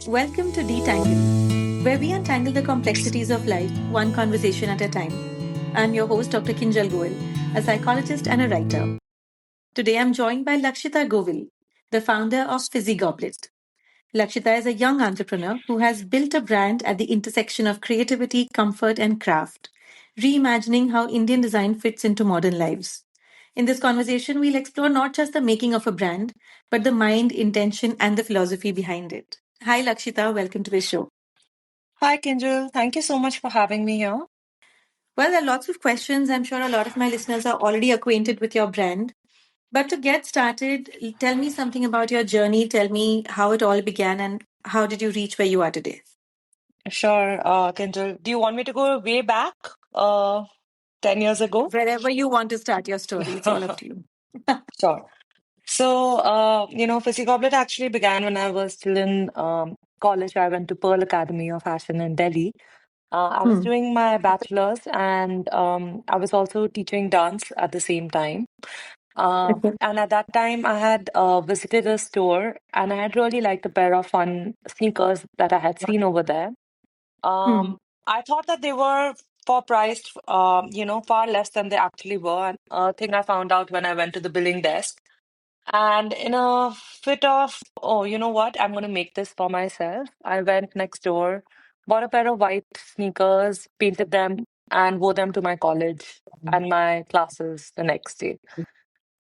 Welcome to Detangle, where we untangle the complexities of life, one conversation at a time. I'm your host, Dr. Kinjal Goel, a psychologist and a writer. Today I'm joined by Laksheeta Govil, the founder of Fizzy Goblet. Lakshita is a young entrepreneur who has built a brand at the intersection of creativity, comfort, and craft, reimagining how Indian design fits into modern lives. In this conversation, we'll explore not just the making of a brand, but the mind, intention, and the philosophy behind it. Hi, Lakshita. Welcome to the show. Hi, Kinjal. Thank you so much for having me here. Well, there are lots of questions. I'm sure a lot of my listeners are already acquainted with your brand. But to get started, tell me something about your journey. Tell me how it all began and how did you reach where you are today? Sure, Kinjal. Do you want me to go way back, uh, 10 years ago? Wherever you want to start your story, it's all up to you. Sure. So, Fizzy Goblet actually began when I was still in college. I went to Pearl Academy of Fashion in Delhi. I was Hmm. doing my bachelor's and I was also teaching dance at the same time. Okay. And at that time, I had visited a store and I had really liked a pair of fun sneakers that I had seen over there. Hmm. Um, I thought that they were for priced, far less than they actually were. And a thing I found out when I went to the billing desk. And in a fit of, oh, you know what? I'm going to make this for myself. I went next door, bought a pair of white sneakers, painted them, and wore them to my college and my classes the next day.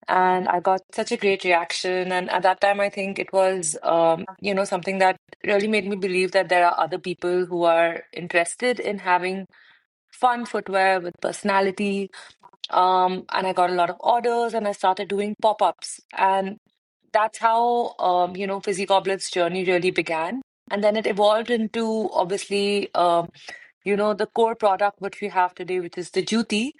And I got such a great reaction. And at that time, I think it was, something that really made me believe that there are other people who are interested in having fun footwear with personality. And I got a lot of orders and I started doing pop-ups. And that's how, Fizzy Goblet's journey really began. And then it evolved into obviously, the core product which we have today, which is the jutti.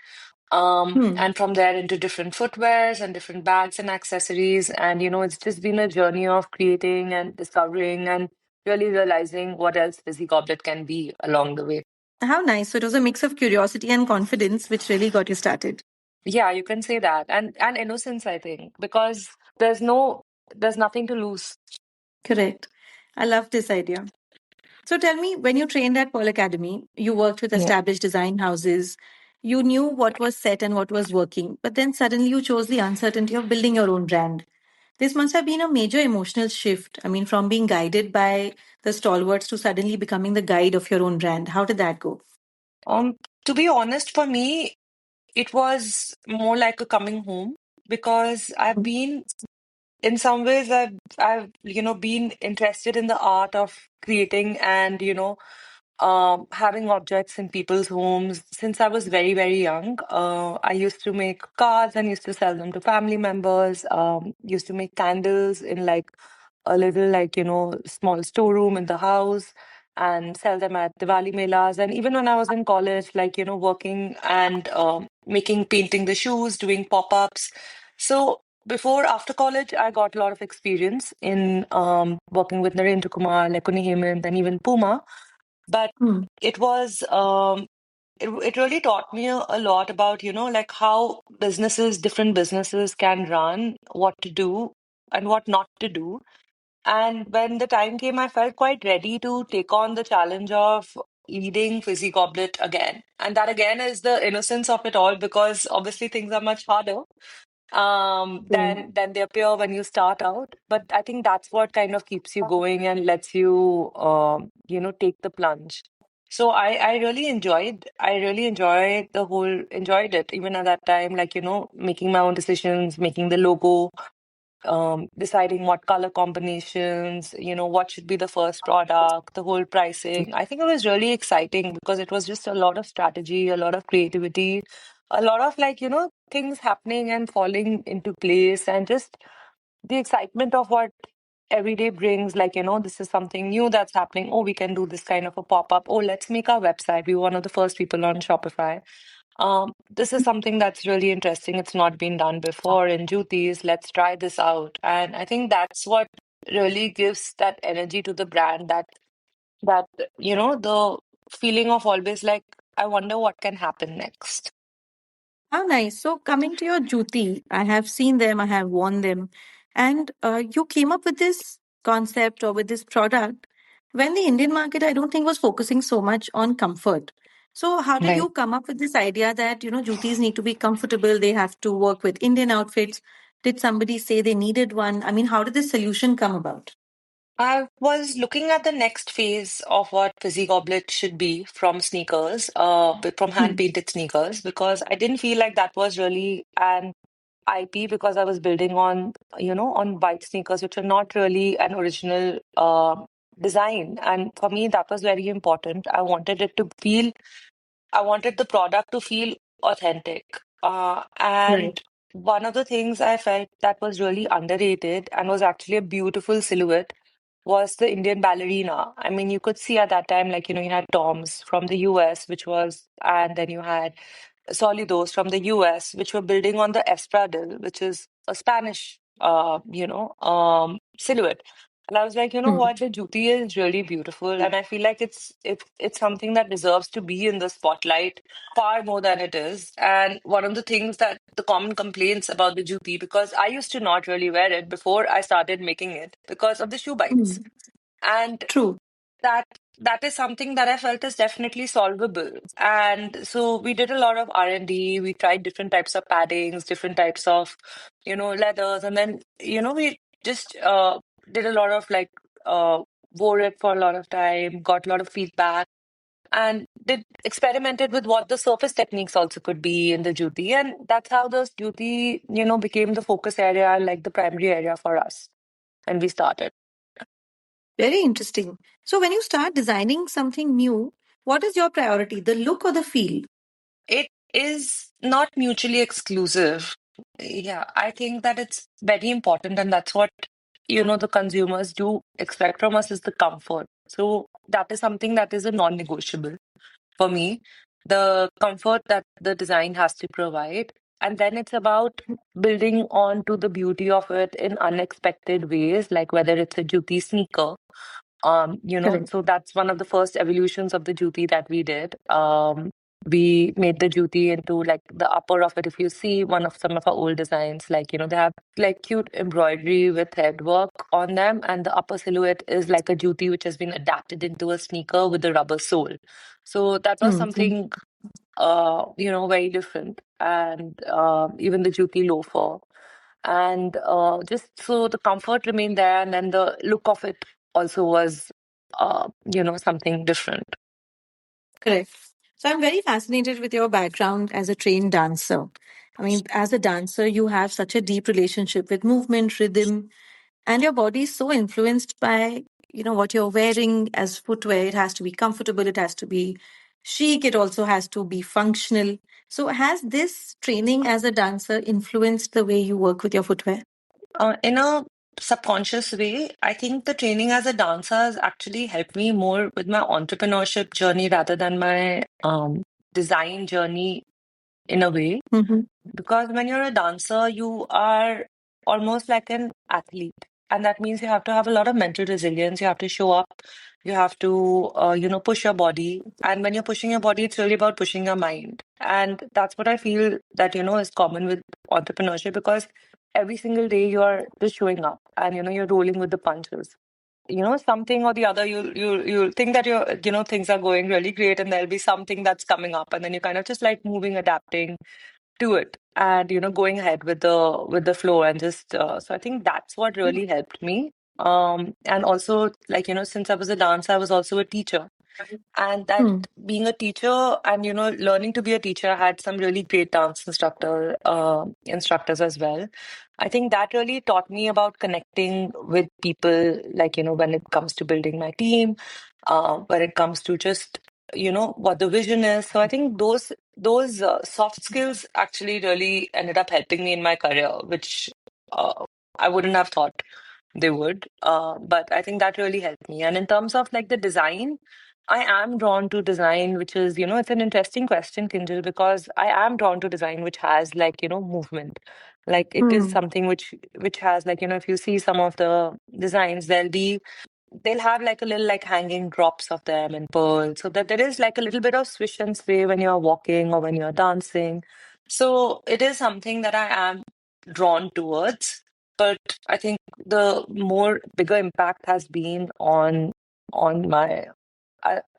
Hmm. And from there into different footwears and different bags and accessories. And, it's just been a journey of creating and discovering and really realizing what else Fizzy Goblet can be along the way. How nice. So it was a mix of curiosity and confidence which really got you started. Yeah, you can say that. And innocence, I think, because there's no there's nothing to lose. Correct. I love this idea. So tell me, when you trained at Pearl Academy, you worked with Yeah. established design houses. You knew what was set and what was working, but then suddenly you chose the uncertainty of building your own brand. This must have been a major emotional shift. I mean, from being guided by the stalwarts to suddenly becoming the guide of your own brand. How did that go? Um, to be honest, for me, it was more like a coming home because I've been in some ways I've been interested in the art of creating and having objects in people's homes since I was very, very young. I used to make cards and used to sell them to family members. Used to make candles in like a little small storeroom in the house and sell them at Diwali melas. And even when I was in college, working and painting the shoes, doing pop-ups. So after college, I got a lot of experience in working with Narendra Kumar, Lekuni Hemant, and even Puma. But Hmm. it was it really taught me a lot about, like how different businesses can run, what to do and what not to do. And when the time came, I felt quite ready to take on the challenge of leading Fizzy Goblet again. And that again is the innocence of it all because obviously things are much harder Yeah. than they appear when you start out. But I think that's what kind of keeps you going and lets you take the plunge. So I really enjoyed it even at that time, like, making my own decisions, making the logo, deciding what color combinations, what should be the first product, the whole pricing. I think it was really exciting because it was just a lot of strategy, a lot of creativity, a lot of things happening and falling into place, and just the excitement of what every day brings. Like, this is something new that's happening. Oh, we can do this kind of a pop-up. Oh, let's make our website. We were one of the first people on Shopify. This is something that's really interesting. It's not been done before in juttis. Let's try this out. And I think that's what really gives that energy to the brand, that the feeling of always like, I wonder what can happen next. How nice. So coming to your juti, I have seen them, I have worn them, and you came up with this concept or with this product. when the Indian market, I don't think, was focusing so much on comfort. So, how did Right. you come up with this idea that, juttis need to be comfortable, they have to work with Indian outfits? Did somebody say they needed one? I mean, how did this solution come about? I was looking at the next phase of what Fizzy Goblet should be from sneakers, from Hmm. hand-painted sneakers, because I didn't feel like that was really an IP because I was building on, on white sneakers, which are not really an original design. And for me, that was very important. I wanted the product to feel authentic. Right. And one of the things I felt that was really underrated and was actually a beautiful silhouette was the Indian ballerina. I mean, you could see at that time, like, you had Toms from the US, and then you had Solidos from the US, which were building on the Espadrille, which is a Spanish, silhouette. And I was like, you know Hmm. what, the jutti is really beautiful, and I feel like it's something that deserves to be in the spotlight far more than it is. And one of the things that the common complaints about the jutti, because I used to not really wear it before I started making it because of the shoe Hmm. bites. And True. that that is something that I felt is definitely solvable. And so we did a lot of R&D. We tried different types of paddings, different types of, leathers, and then, we just did a lot of like wore it for a lot of time, got a lot of feedback, and did experimented with what the surface techniques also could be in the jutti. And that's how the jutti, became the focus area, like the primary area for us. And we started. Very interesting. So, when you start designing something new, what is your priority, the look or the feel? It is not mutually exclusive. Yeah, I think that it's very important, and that's what, the consumers do expect from us is the comfort. So that is something that is a non-negotiable for me, the comfort that the design has to provide. And then it's about building on to the beauty of it in unexpected ways, like whether it's a jutti sneaker, Correct. so that's one of the first evolutions of the jutti that we did. We made the jutti into like the upper of it. If you see one of some of our old designs, like, they have like cute embroidery with thread work on them, and the upper silhouette is like a jutti which has been adapted into a sneaker with a rubber sole. So that was Hmm. something, very different. And even the jutti loafer. And just so the comfort remained there, and then the look of it also was, something different. Correct. So I'm very fascinated with your background as a trained dancer. I mean, as a dancer, you have such a deep relationship with movement, rhythm, and your body is so influenced by, what you're wearing as footwear. It has to be comfortable, it has to be chic, it also has to be functional. So has this training as a dancer influenced the way you work with your footwear? In a subconscious way, I think the training as a dancer has actually helped me more with my entrepreneurship journey rather than my design journey in a way. Hmm. Because when you're a dancer, you are almost like an athlete. And that means you have to have a lot of mental resilience. You have to show up. You have to, push your body. And when you're pushing your body, it's really about pushing your mind. And that's what I feel that, is common with entrepreneurship because every single day you're just showing up and, you're rolling with the punches. Something or the other, you'll think that things are going really great and there'll be something that's coming up. And then you kind of just like moving, adapting to it and going ahead with the flow and just so I think that's what really helped me and also like since I was a dancer I was also a teacher and that Hmm. being a teacher and learning to be a teacher I had some really great dance instructors as well. I think that really taught me about connecting with people like when it comes to building my team when it comes to just what the vision is. So I think those soft skills actually really ended up helping me in my career, which I wouldn't have thought they would. But I think that really helped me. And in terms of like the design, I am drawn to design, which is, it's an interesting question, Kinjal, because I am drawn to design which has like, movement. Like it is Hmm. something which has like, if you see some of the designs, they'll have like a little like hanging drops of them and pearls so that there is like a little bit of swish and sway when you're walking or when you're dancing. So it is something that I am drawn towards. But I think the more bigger impact has been on on my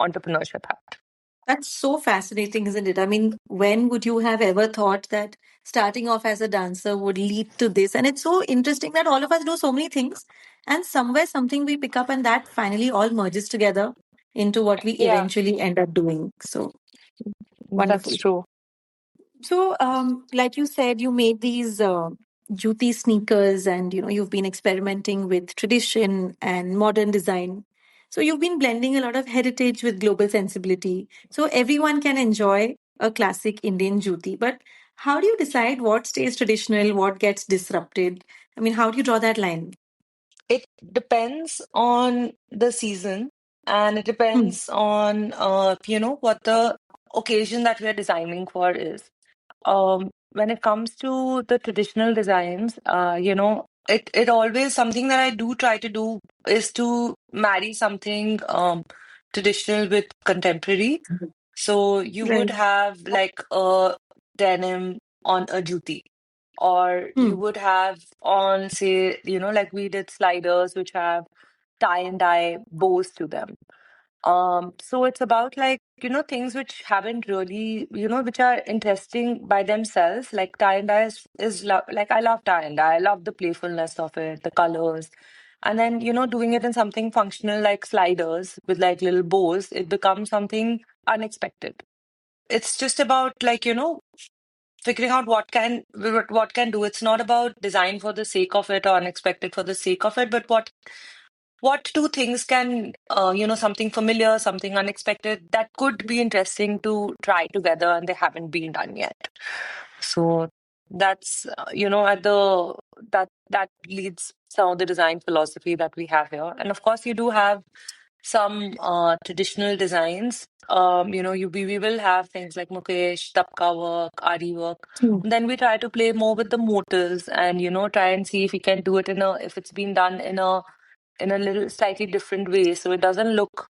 entrepreneurship hat. That's so fascinating, isn't it? I mean, when would you have ever thought that starting off as a dancer would lead to this? And it's so interesting that all of us do so many things, and somewhere something we pick up, and that finally all merges together into what we Yeah, eventually end up doing. So that's wonderful. true. So, like you said, you made these jutti sneakers, and you've been experimenting with tradition and modern design. So you've been blending a lot of heritage with global sensibility. So everyone can enjoy a classic Indian jutti. But how do you decide what stays traditional, what gets disrupted? I mean, how do you draw that line? It depends on the season, and it Hmm. depends on what the occasion that we are designing for is. When it comes to the traditional designs, it always something that I do try to do is to marry something traditional with contemporary. So you would Right. have like a denim on a juti, or you Hmm. would have on, say, like we did sliders which have tie and dye bows to them. So it's about like, things which haven't really, which are interesting by themselves. Like tie and dye like I love tie and dye. I love the playfulness of it, the colors. And then, doing it in something functional like sliders with like little bows, it becomes something unexpected. It's just about like, figuring out what can do. It's not about design for the sake of it or unexpected for the sake of it, but what two things can, something familiar, something unexpected that could be interesting to try together and they haven't been done yet. So that's, at that leads some of the design philosophy that we have here. And of course, you do have some traditional designs. We will have things like mukesh, tapka work, ari work. Hmm. Then we try to play more with the motifs and try and see if we can do it if it's been done in a little slightly different way, so it doesn't look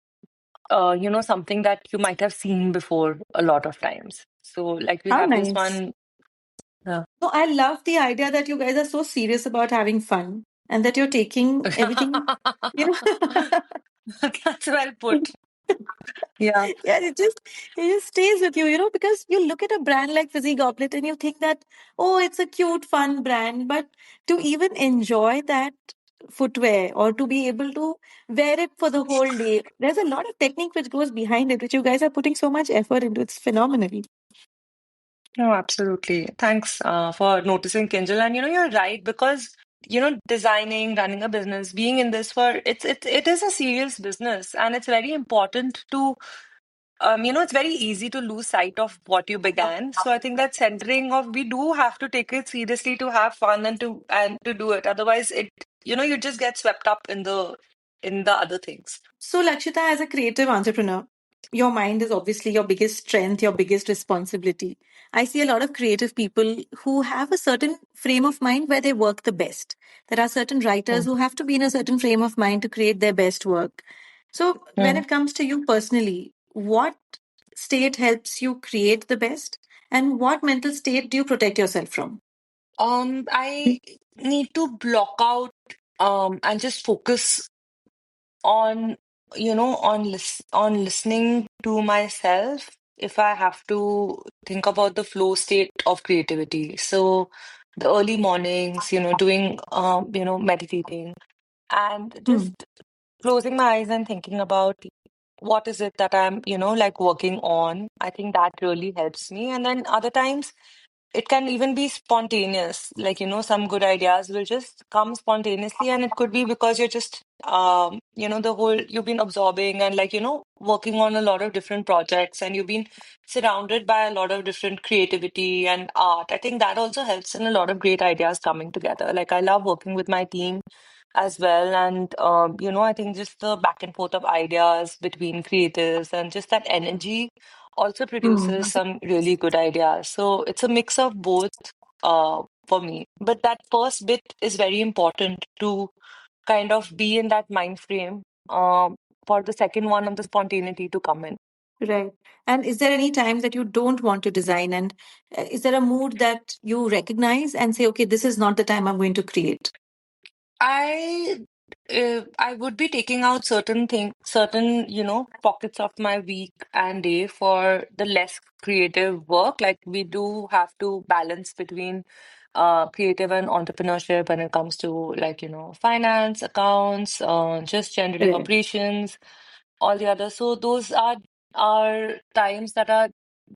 something that you might have seen before a lot of times. So like we How have this nice. one. Yeah. No, I love the idea that you guys are so serious about having fun and that you're taking everything, you know. That's well put. Yeah. Yeah, it just stays with you, because you look at a brand like Fizzy Goblet and you think that, oh, it's a cute, fun brand, but to even enjoy that footwear or to be able to wear it for the whole day, there's a lot of technique which goes behind it, which you guys are putting so much effort into. It's phenomenal. No, absolutely. Thanks for noticing, Kinjal. And you're right, because designing, running a business, being in this for it is a serious business, and it's very important to it's very easy to lose sight of what you began. So I think that centering of we do have to take it seriously to have fun and to do it. Otherwise, you just get swept up in the other things. So, Lakshita, as a creative entrepreneur, your mind is obviously your biggest strength, your biggest responsibility. I see a lot of creative people who have a certain frame of mind where they work the best. There are certain writers who have to be in a certain frame of mind to create their best work. So, when Mm. it comes to you personally, what state helps you create the best? And what mental state do you protect yourself from? I need to block out and just focus on on listening to myself if I have to think about the flow state of creativity. So the early mornings, doing meditating and Hmm. just closing my eyes and thinking about what is it that I'm like working on. I think that really helps me. And then other times it can even be spontaneous. Like, some good ideas will just come spontaneously, and it could be because you're just, you've been absorbing and, like, working on a lot of different projects, and you've been surrounded by a lot of different creativity and art. I think that also helps in a lot of great ideas coming together. Like, I love working with my team as well. And, I think just the back and forth of ideas between creatives and just that energy also Hmm. produces some really good ideas. So it's a mix of both for me. But that first bit is very important to kind of be in that mind frame for the second one of the spontaneity to come in. Right. And is there any time that you don't want to design? And is there a mood that you recognize and say, okay, this is not the time I'm going to create? I I would be taking out certain, pockets of my week and day for the less creative work. Like we do have to balance between creative and entrepreneurship when it comes to like, finance, accounts, just generally Right. operations, all the others. So those are times that are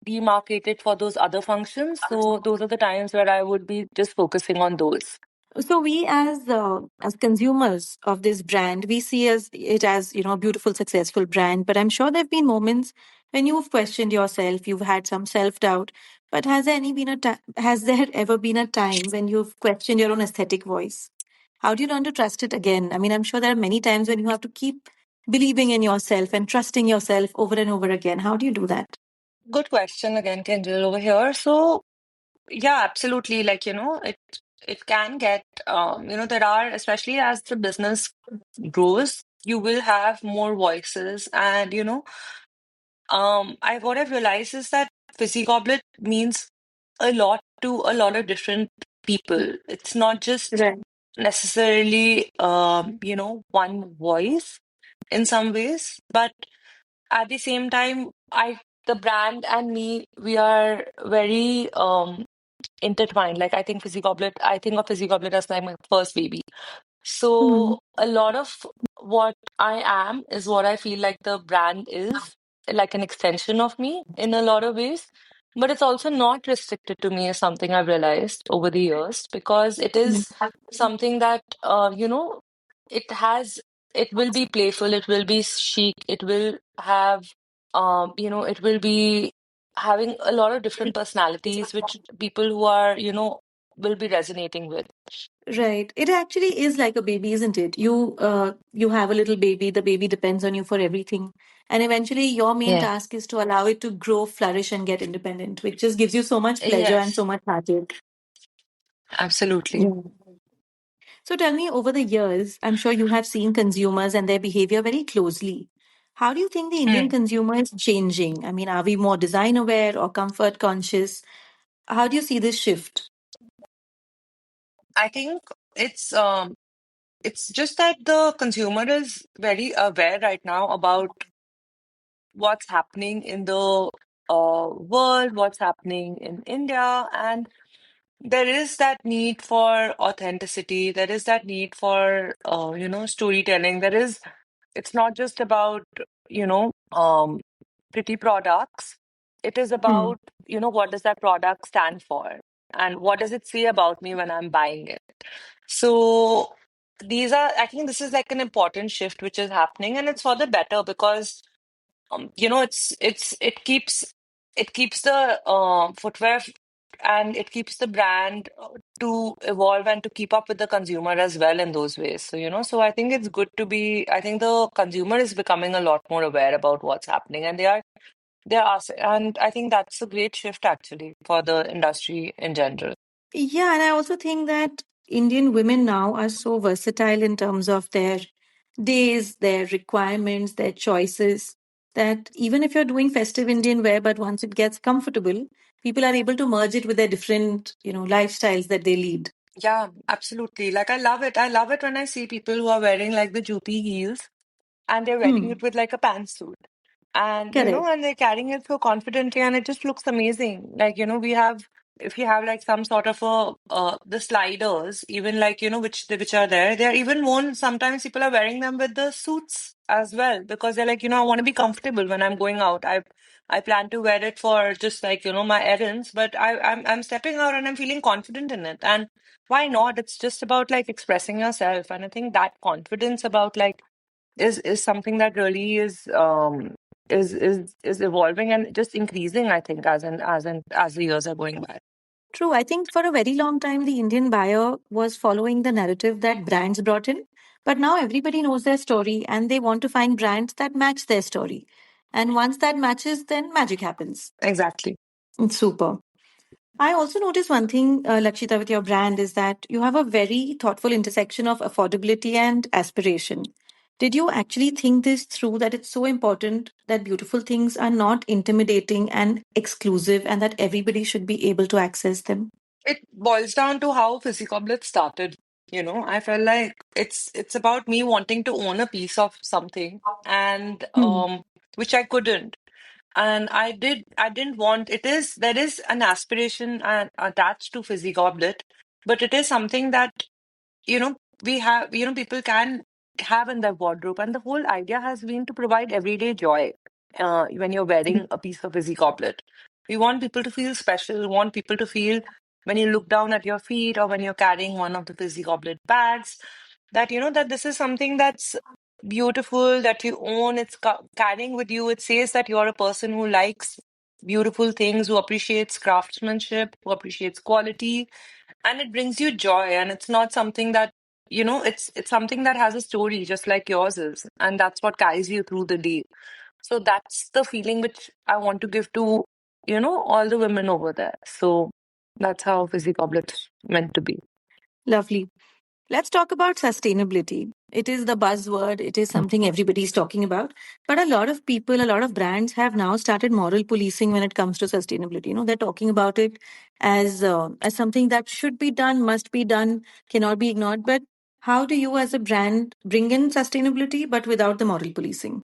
demarcated for those other functions. So those are the times where I would be just focusing on those. So we as consumers of this brand, we see it as a beautiful, successful brand. But I'm sure there've been moments when you've questioned yourself, you've had some self doubt. But has there ever been a time when you've questioned your own aesthetic voice? How do you learn to trust it again? I mean, I'm sure there are many times when you have to keep believing in yourself and trusting yourself over and over again. How do you do that? Good question again, Kendall, over here. So yeah, absolutely. Like, it can get there are, especially as the business grows, you will have more voices. And what I've realized is that Fizzy Goblet means a lot to a lot of different people. It's not just Right. necessarily one voice in some ways, but at the same time, the brand and me, we are very intertwined. Like I think of Fizzy Goblet as like my first baby. Mhm. So a lot of what I am is what I feel like the brand is, like an extension of me in a lot of ways. But it's also not restricted to me, is something I've realized over the years, because it is something that it has it will be playful, it will be chic, it will have it will be having a lot of different personalities which people who are, will be resonating with. Right. It actually is like a baby, isn't it? You have a little baby, the baby depends on you for everything. And eventually your main Yeah. task is to allow it to grow, flourish, and get independent, which just gives you so much pleasure and so Yes, much heartache. absolutely. Yeah. So tell me, over the years, I'm sure you have seen consumers and their behavior very closely. How do you think the Indian Mm. consumer is changing? I mean, are we more design aware or comfort conscious? How do you see this shift? I think it's um it's just that the consumer is very aware right now about what's happening in the world, what's happening in India, and there is that need for authenticity. There is that need for storytelling. It's not just about you know um pretty products. It is Hmm. about what does that product stand for, and what does it say about me when I'm buying it. So I think this is like an important shift which is happening, and it's for the better because it keeps the footwear and it keeps the brand to evolve and to keep up with the consumer as well in those ways. So so I think it's good to be. I think the consumer is becoming a lot more aware about what's happening, and and I think that's a great shift actually for the industry in general. Yeah, and I also think that Indian women now are so versatile in terms of their days, their requirements, their choices, that even if you're doing festive Indian wear, but once it gets comfortable, people are able to merge it with their different, lifestyles that they lead. Yeah, absolutely. Like I love it. I love it when I see people who are wearing like the jutti heels and they're wearing Hmm. it with like a pantsuit. And Correct. and they're carrying it so confidently and it just looks amazing. Like, if you have like some sort of the sliders, even like, which are there, they're even worn. Sometimes people are wearing them with the suits as well because they're like, I want to be comfortable when I'm going out. I plan to wear it for just like, my errands, but I'm stepping out and I'm feeling confident in it. And why not? It's just about like expressing yourself. And I think that confidence about like is something that really is evolving and just increasing, I think, as the years are going by. True. I think for a very long time, the Indian buyer was following the narrative that brands brought in. But now everybody knows their story and they want to find brands that match their story. And once that matches, then magic happens. Exactly. It's super. I also noticed one thing, Lakshita, with your brand is that you have a very thoughtful intersection of affordability and aspiration. Did you actually think this through that it's so important that beautiful things are not intimidating and exclusive and that everybody should be able to access them? It boils down to how Fizzy Goblet started. I felt like it's about me wanting to own a piece of something, and Hmm. which I couldn't. And I didn't want, there is an aspiration attached to Fizzy Goblet, but it is something that, you know, we have, people can have in their wardrobe. And the whole idea has been to provide everyday joy when you're wearing a piece of Fizzy Goblet. We want people to feel special, we want people to feel when you look down at your feet or when you're carrying one of the Fizzy Goblet bags, that, that this is something that's beautiful, that you own, it's carrying with you. It says that you're a person who likes beautiful things, who appreciates craftsmanship, who appreciates quality, and it brings you joy. And it's not something that, it's something that has a story just like yours is, and that's what carries you through the day. So that's the feeling which I want to give to, all the women over there. So that's how Fizzy Goblet's meant to be. Lovely. Let's talk about sustainability. It is the buzzword, it is something everybody's talking about. But a lot of people, a lot of brands have now started moral policing when it comes to sustainability. They're talking about it as something that should be done, must be done, cannot be ignored. But how do you, as a brand, bring in sustainability but without the moral policing?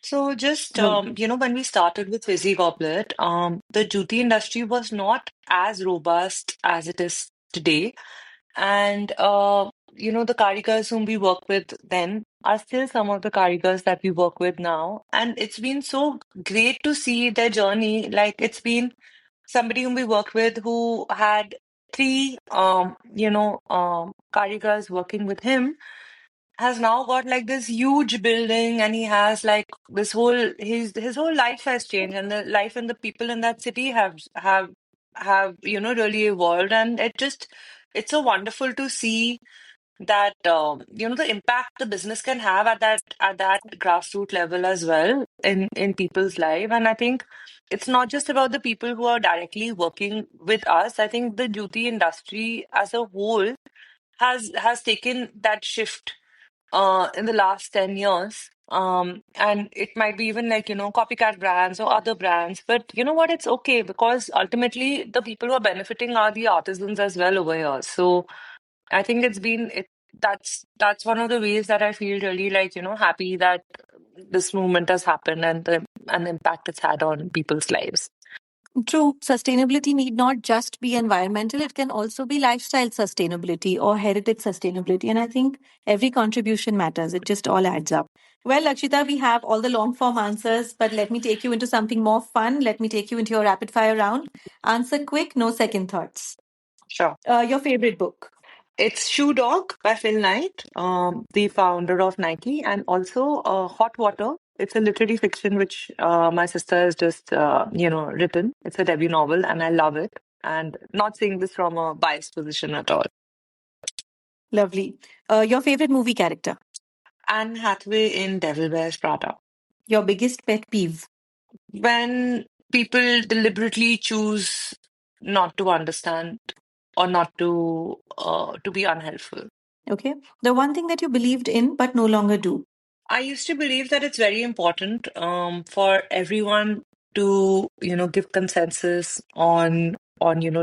So just Well, when we started with Fizzy Goblet, the jutti industry was not as robust as it is today. And the karigars whom we work with then are still some of the karigars that we work with now. And it's been so great to see their journey. Like, it's been somebody whom we work with who had three karigars working with him, has now got like this huge building, and he has like this whole his whole life has changed, and the life and the people in that city have really evolved. And it's so wonderful to see that the impact the business can have at that grassroots level as well in people's life. And I think it's not just about the people who are directly working with us. I think the beauty industry as a whole has taken that shift in the last 10 years. And it might be even like, copycat brands or other brands. But you know what? It's okay, because ultimately the people who are benefiting are the artisans as well over here. So I think that's one of the ways that I feel really like, happy that this movement has happened, and the impact it's had on people's lives. true. Sustainability need not just be environmental, it can also be lifestyle sustainability or heritage sustainability. And I think every contribution matters. It just all adds up. Well, Lakshita, we have all the long form answers, but let me take you into something more fun. Let me take you into your rapid fire round. Answer quick, no second thoughts. Sure. Your favorite book. It's Shoe Dog by Phil Knight, the founder of Nike, and also Hot Water. It's a literary fiction which my sister has just, written. It's a debut novel, and I love it. And not saying this from a biased position at all. Lovely. Your favorite movie character. Anne Hathaway in Devil Wears Prada. Your biggest pet peeve. When people deliberately choose not to understand or not to be unhelpful. Okay. The one thing that you believed in but no longer do. I used to believe that it's very important for everyone to, give consensus on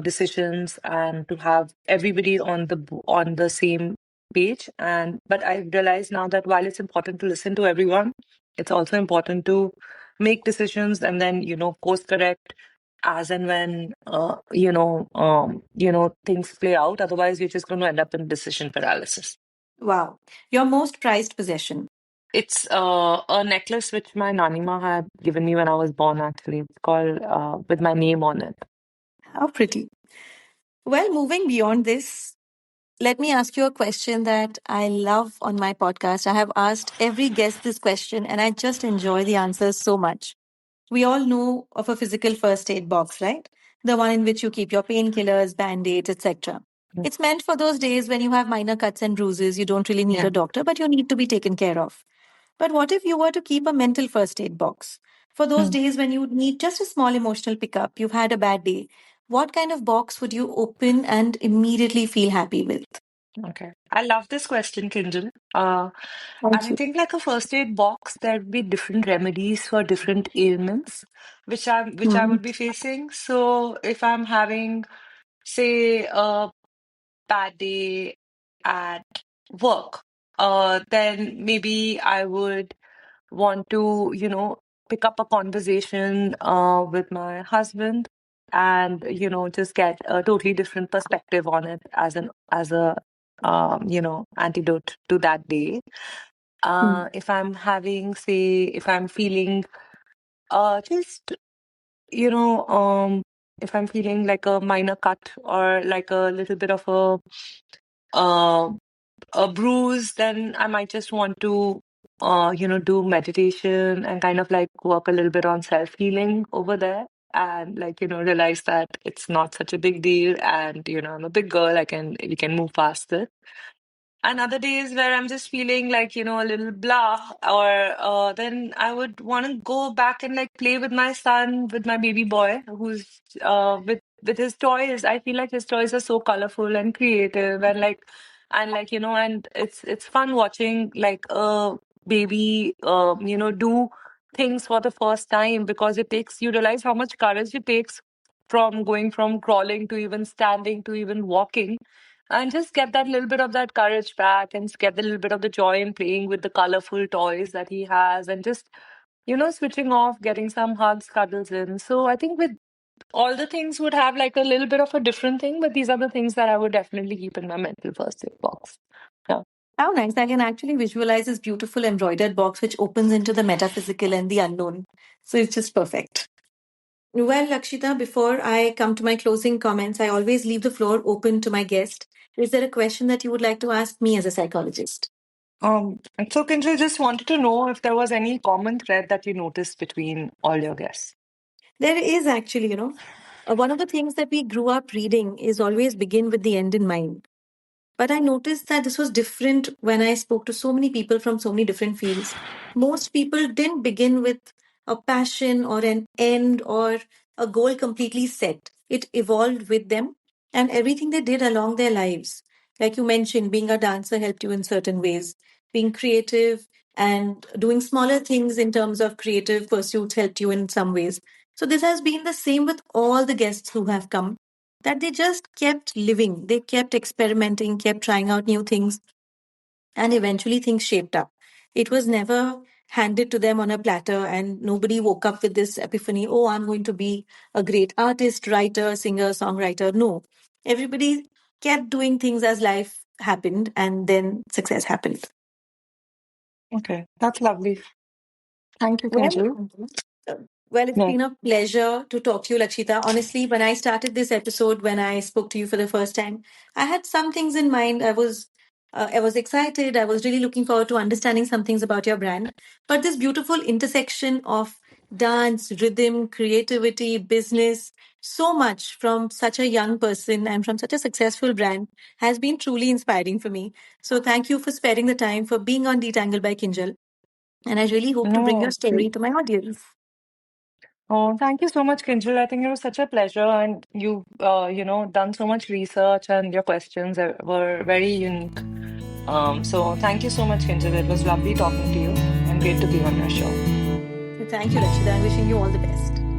decisions, and to have everybody on the same page. And but I realize now that while it's important to listen to everyone, it's also important to make decisions, and then, course correct as and when things play out. Otherwise, you're just going to end up in decision paralysis. Wow. Your most prized possession. It's a necklace which my nanima had given me when I was born, actually. It's called with my name on it. How pretty. Well, moving beyond this, let me ask you a question that I love on my podcast. I have asked every guest this question and I just enjoy the answers so much. We all know of a physical first aid box, right? The one in which you keep your painkillers, band-aids, etc. Mm. It's meant for those days when you have minor cuts and bruises, you don't really need Yeah. a doctor, but you need to be taken care of. But what if you were to keep a mental first aid box? For those Mm. days when you need just a small emotional pickup, you've had a bad day, what kind of box would you open and immediately feel happy with? Okay. I love this question, Kinjal. And Thank I you. think like a first aid box, there'd be different remedies for different ailments which I Mhm. would be facing. So if I'm having, say, a bad day at work, then maybe I would want to, pick up a conversation with my husband and, just get a totally different perspective on it as a antidote to that day. Hmm. If I'm having, say, if I'm feeling just, you know, if I'm feeling like a minor cut or like a little bit of uh, a bruise, then I might just want to, do meditation and kind of like work a little bit on self-healing over there. And like, realize that it's not such a big deal. And, I'm a big girl. We can move past it. And other days where I'm just feeling like, a little blah, or then I would want to go back and like play with my son, with my baby boy, who's with his toys. I feel like his toys are so colorful and creative, and and it's fun watching like a baby, do things for the first time, because you realize how much courage it takes from going from crawling to even standing to even walking, and just get that little bit of that courage back and get a little bit of the joy in playing with the colorful toys that he has, and just switching off, getting some hugs, cuddles in. So I think with all the things would have like a little bit of a different thing, but these are the things that I would definitely keep in my mental first aid box. Yeah. How nice. I can actually visualize this beautiful embroidered box which opens into the metaphysical and the unknown. So it's just perfect. Well, Lakshita, before I come to my closing comments, I always leave the floor open to my guest. Is there a question that you would like to ask me as a psychologist? So Kinjal, just wanted to know if there was any common thread that you noticed between all your guests. There is actually, one of the things that we grew up reading is always begin with the end in mind. But I noticed that this was different when I spoke to so many people from so many different fields. Most people didn't begin with a passion or an end or a goal completely set. It evolved with them and everything they did along their lives. Like you mentioned, being a dancer helped you in certain ways. Being creative and doing smaller things in terms of creative pursuits helped you in some ways. So this has been the same with all the guests who have come, that they just kept living. They kept experimenting, kept trying out new things, and eventually things shaped up. It was never handed to them on a platter, and nobody woke up with this epiphany, oh, I'm going to be a great artist, writer, singer, songwriter. No, everybody kept doing things as life happened, and then success happened. Okay, that's lovely. Thank you, Well, Kinjal. Uh, Well, it's Yeah. been a pleasure to talk to you, Lakshita. Honestly, when I started this episode, when I spoke to you for the first time, I had some things in mind. I was excited. I was really looking forward to understanding some things about your brand. But this beautiful intersection of dance, rhythm, creativity, business, so much from such a young person and from such a successful brand has been truly inspiring for me. So thank you for sparing the time for being on Detangle by Kinjal. And I really hope to bring your No. story to my audience. Oh, thank you so much, Kinjal. I think it was such a pleasure, and you've, done so much research, and your questions were very unique. So thank you so much, Kinjal. It was lovely talking to you, and great to be on your show. Thank you, Lakshita. I'm wishing you all the best.